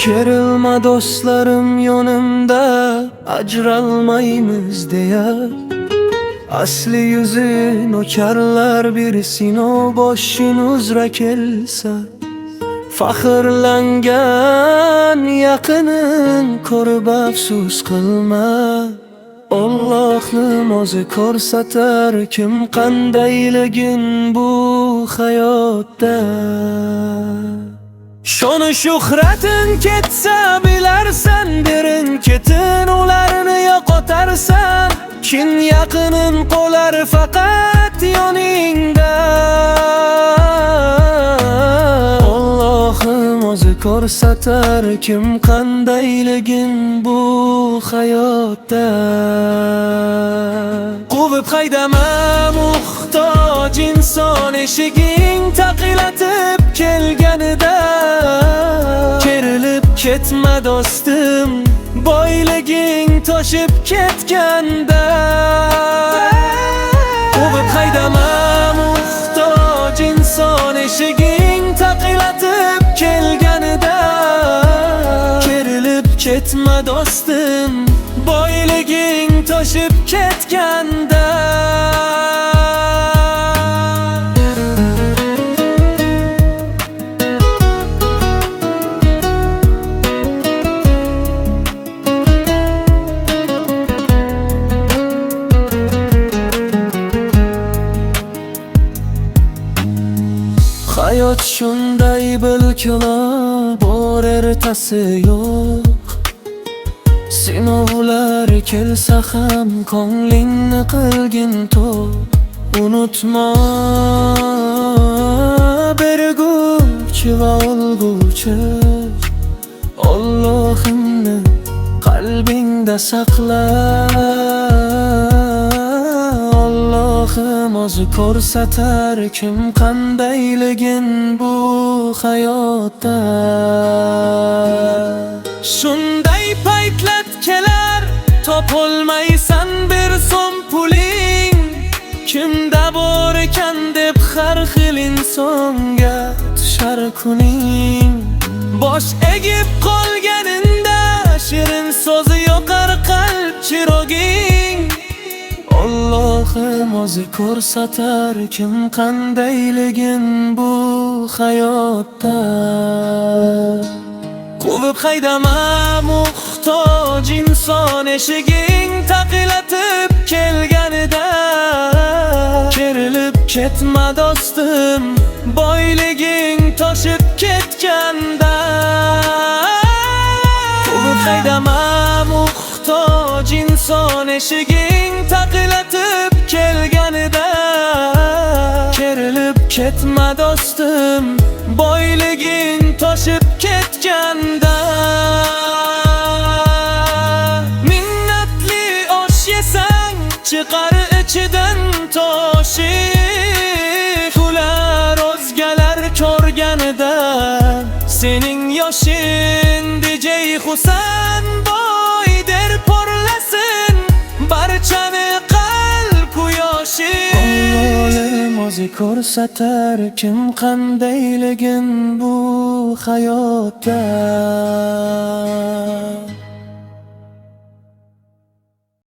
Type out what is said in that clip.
Kerilma do'stlarim yonimda, ajralmaymiz deya. Asli yüzün o'karlar birisin o boshing uzra kelsa. Faxrlangan yaqinin ko'rib afsus qilma. Allohning o'zi ko'rsatar kim qandayligin bu hayotda. Shoni shuhratin ketsa bilarsan, birin ketin ularni yo'qotarsan. Kim yaqinin qo'lar faqat yoningda. Allohim o'zi ko'rsatar kim qandayligin bu hayotda. Quvib haydama muhtoj inson, eshiging taqilatib kelganida. Kerilib ketma do'stim, boyliging toshib ketganda. Quvib haydama muhtoj inson, eshiging taqilatib kelganida. Kerilib ketma do'stim, boyliging toshib ketganda. Hayot shunday bilkilo, bor ertasi yo'q. Sinovlar kelsa ham ko'nglingni qilgin to'q. Unutma berguvchi va olguvchi. Allohimni qalbingda saqla. Allohim o'zi ko'rsatar kim qandayligin bu hayotda. Shunday paytlar kelar, topolmaysan bir so'm puling. Kimda bor ekan deb har xil insonga tushar kuning. Bosh egib qolganingda shirin so'zi yoqar qalb chiroging. Allohim o'zi ko'rsatar kim qandayligin bu hayotda. Quvib haydama muhtoj inson, eshiging taqilatib kelganida. Kerilib ketma do'stim, boyliging toshib ketganda. Quvib haydama muhtoj inson, eshiging taqilatib kelganida. Kerilib ketma do'stim, boyliging toshib ketganda. Minnatli osh yesang chiqar ichidan toshi. Ular o'zgalar ko'rganida sening yoshing DJ Husan boy der porlasin barchani qalb quyoshi. Allohim o'zi ko'rsatar kim qandayligin bu hayotda.